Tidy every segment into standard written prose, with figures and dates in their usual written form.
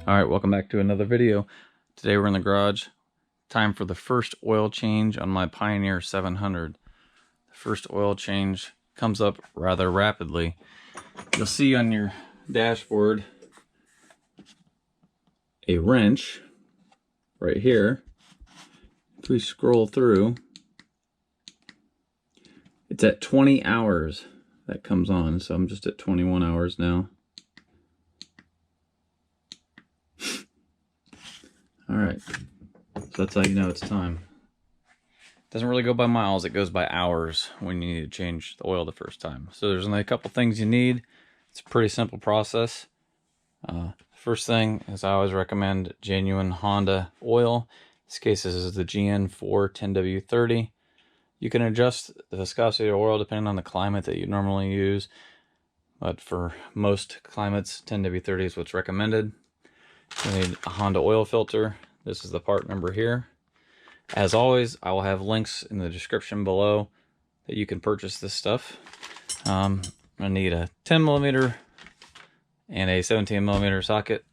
Alright, welcome back to another video. Today we're in the garage. Time for the first oil change on my Pioneer 700. The first oil change comes up rather rapidly. You'll see on your dashboard a wrench right here. If we scroll through, it's at 20 hours that comes on, so I'm just at 21 hours now. Alright, so that's how you know it's time. It doesn't really go by miles, it goes by hours when you need to change the oil the first time. So there's only a couple things you need. It's a pretty simple process. First thing is I always recommend genuine Honda oil. In this case, this is the GN4 10W30. You can adjust the viscosity of oil depending on the climate that you normally use. But for most climates, 10W30 is what's recommended. You need a Honda oil filter. This is the part number here. As always, I will have links in the description below that you can purchase this stuff. I'm going to need a 10mm and a 17mm socket,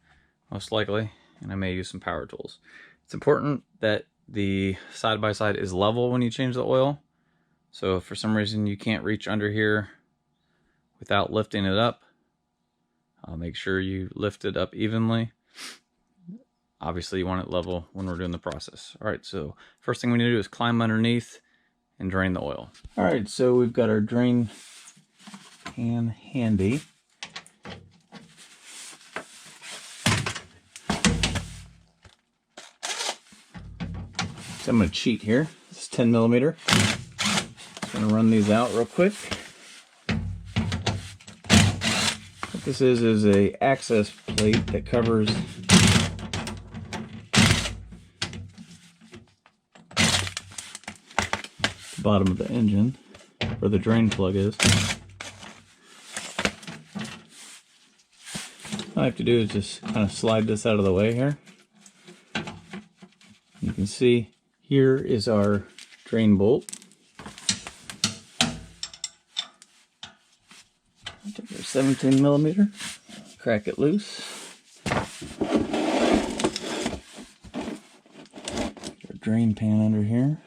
most likely, and I may use some power tools. It's important that the side-by-side is level when you change the oil. So if for some reason you can't reach under here without lifting it up, make sure you lift it up evenly. Obviously you want it level when we're doing the process. Alright, so first thing we need to do is climb underneath and drain the oil. Alright, so we've got our drain pan handy. So I'm going to cheat here. This is 10mm. Just going to run these out real quick. What this is a access plate that covers the bottom of the engine, where the drain plug is. All I have to do is just kind of slide this out of the way here. You can see here is our drain bolt. I'll take our 17mm, crack it loose. Our drain pan under here.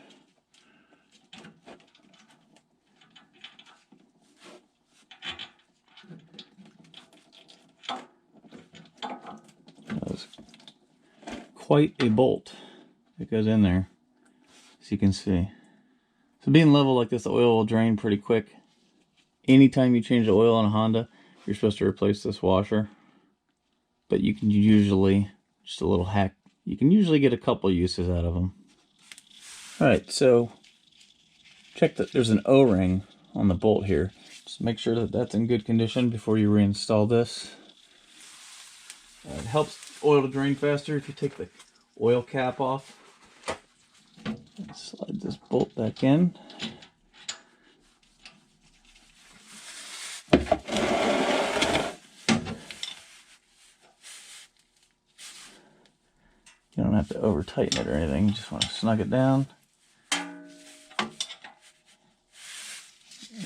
That was quite a bolt that goes in there, as you can see. So being level like this, the oil will drain pretty quick. Anytime you change the oil on a Honda, you're supposed to replace this washer. But you can usually, just a little hack, you can usually get a couple uses out of them. Alright, so check that there's an O-ring on the bolt here. Just make sure that that's in good condition before you reinstall this. It helps oil to drain faster if you take the oil cap off. Slide this bolt back in. You don't have to over tighten it or anything, you just want to snug it down.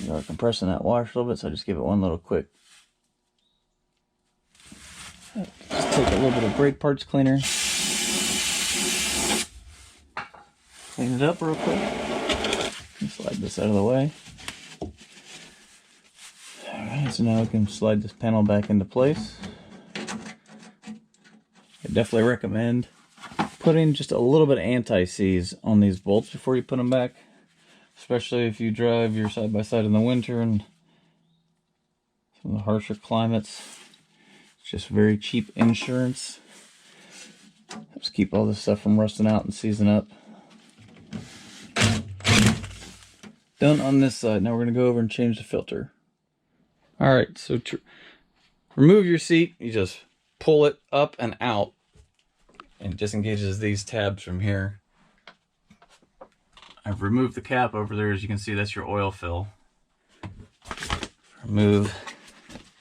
You are compressing that washer a little bit, so I just give it one little quick. Just take a little bit of brake parts cleaner. Clean it up real quick. Slide this out of the way. Alright, so now we can slide this panel back into place. I definitely recommend putting just a little bit of anti-seize on these bolts before you put them back. Especially if you drive your side-by-side in the winter and some of the harsher climates. It's just very cheap insurance. Helps keep all this stuff from rusting out and seizing up. Done on this side. Now we're going to go over and change the filter. Alright, so to remove your seat, you just pull it up and out. And it just engages these tabs from here. I've removed the cap over there. As you can see, that's your oil fill. Remove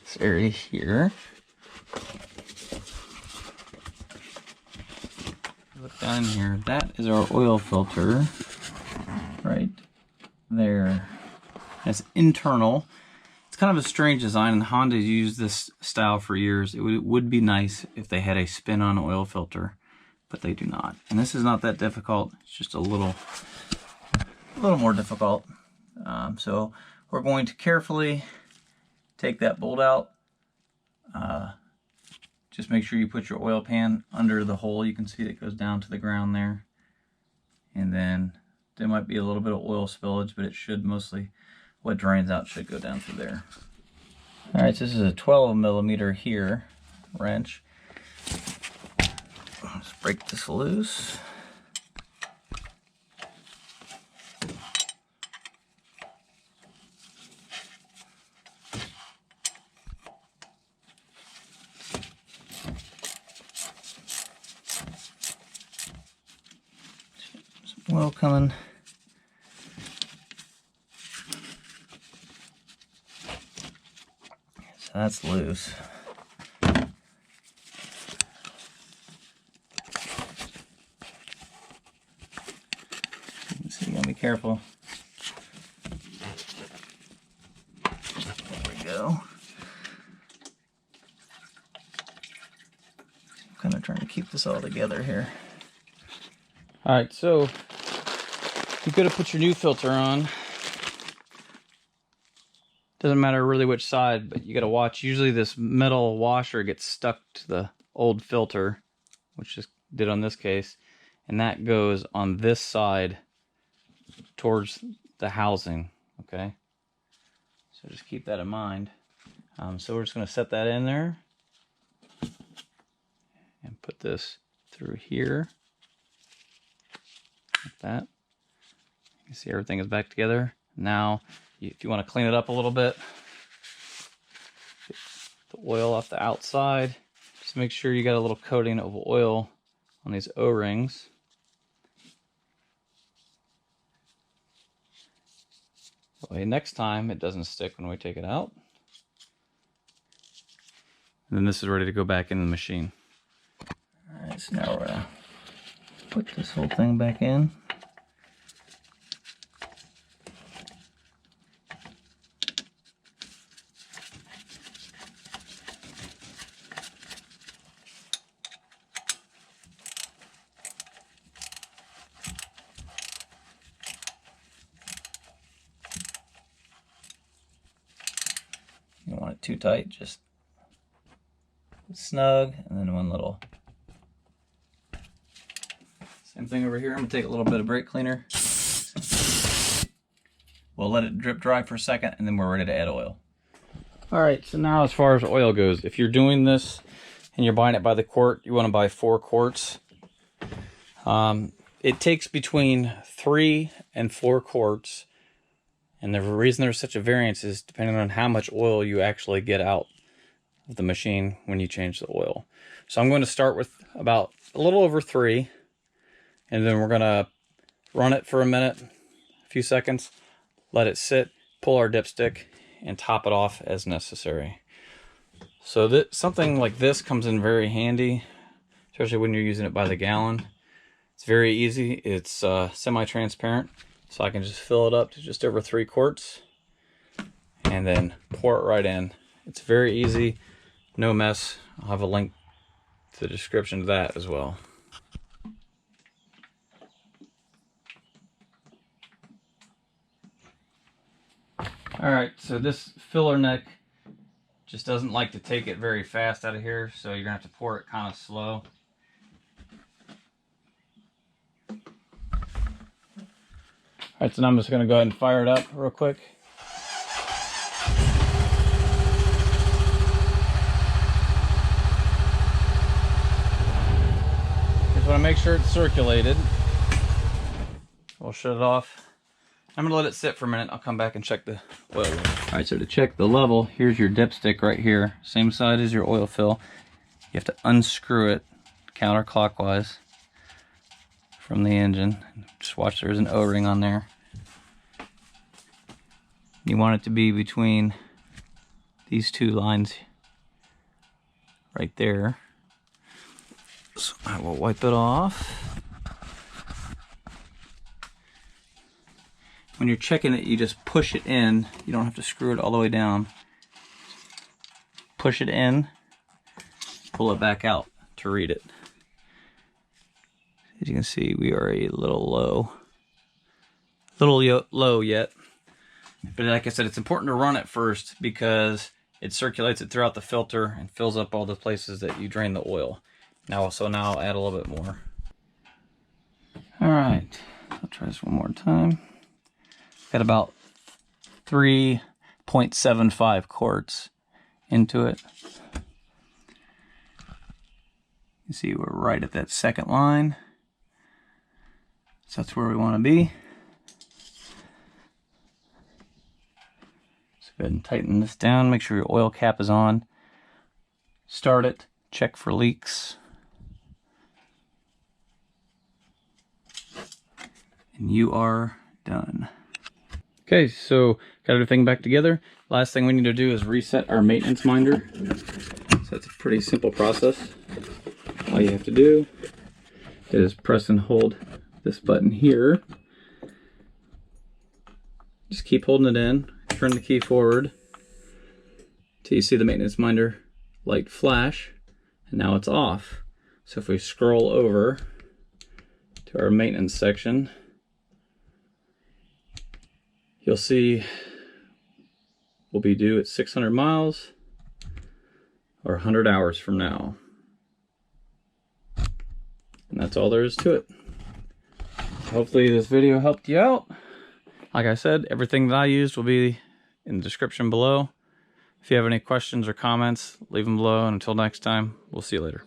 this area here. Look down here. That is our oil filter. Right there. That's internal. It's kind of a strange design, and Honda's used this style for years. It would be nice if they had a spin-on oil filter, but they do not. And this is not that difficult. It's just a little more difficult. So we're going to carefully take that bolt out. Just make sure you put your oil pan under the hole. You can see it goes down to the ground there. And then there might be a little bit of oil spillage, but it should mostly, what drains out should go down through there. All right, so this is a 12mm here wrench. Let's break this loose. Some oil coming. So that's loose. So you gotta be careful. There we go. I'm kind of trying to keep this all together here. All right, so you could have put your new filter on. Doesn't matter really which side, but you got to watch. Usually this metal washer gets stuck to the old filter, which just did on this case, and that goes on this side towards the housing, okay? So just keep that in mind. So we're just going to set that in there and put this through here, like that. You see everything is back together. Now, if you want to clean it up a little bit, get the oil off the outside. Just make sure you got a little coating of oil on these O-rings. That way next time it doesn't stick when we take it out. And then this is ready to go back in the machine. Alright, so now we're going to put this whole thing back in. You don't want it too tight, just snug, and then one little. Same thing over here. I'm gonna take a little bit of brake cleaner. We'll let it drip dry for a second, and then we're ready to add oil. All right, so now as far as oil goes, if you're doing this and you're buying it by the quart, you want to buy 4 quarts. It takes between 3 and 4 quarts. And the reason there's such a variance is depending on how much oil you actually get out of the machine when you change the oil. So I'm going to start with about a little over 3, and then we're going to run it for a minute, a few seconds, let it sit, pull our dipstick, and top it off as necessary. So something like this comes in very handy, especially when you're using it by the gallon. It's very easy. It's semi-transparent. So I can just fill it up to just over 3 quarts and then pour it right in. It's very easy, no mess. I'll have a link to the description of that as well. All right, so this filler neck just doesn't like to take it very fast out of here, so you're gonna have to pour it kind of slow. All right, so now I'm just going to go ahead and fire it up real quick. Just want to make sure it's circulated. We'll shut it off. I'm going to let it sit for a minute. I'll come back and check the oil. All right, so to check the level, here's your dipstick right here. Same side as your oil fill. You have to unscrew it counterclockwise from the engine. Just watch, there's an O-ring on there. You want it to be between these 2 lines right there. So I will wipe it off. when you're checking it, you just push it in. You don't have to screw it all the way down. Push it in, pull it back out to read it. As you can see, we are a little low. Low yet. But like I said, it's important to run it first because it circulates it throughout the filter and fills up all the places that you drain the oil. Now I'll add a little bit more. All right, I'll try this one more time. Got about 3.75 quarts into it. You see we're right at that second line. So that's where we want to be. So go ahead and tighten this down. Make sure your oil cap is on. Start it. Check for leaks. And you are done. Okay, so got everything back together. Last thing we need to do is reset our maintenance minder. So that's a pretty simple process. All you have to do is press and hold this button here. Just keep holding it in, turn the key forward till you see the maintenance minder light flash, and now it's off. So if we scroll over to our maintenance section, you'll see we'll be due at 600 miles or 100 hours from now. And that's all there is to it. Hopefully this video helped you out. Like I said, everything that I used will be in the description below. If you have any questions or comments, leave them below. And until next time, we'll see you later.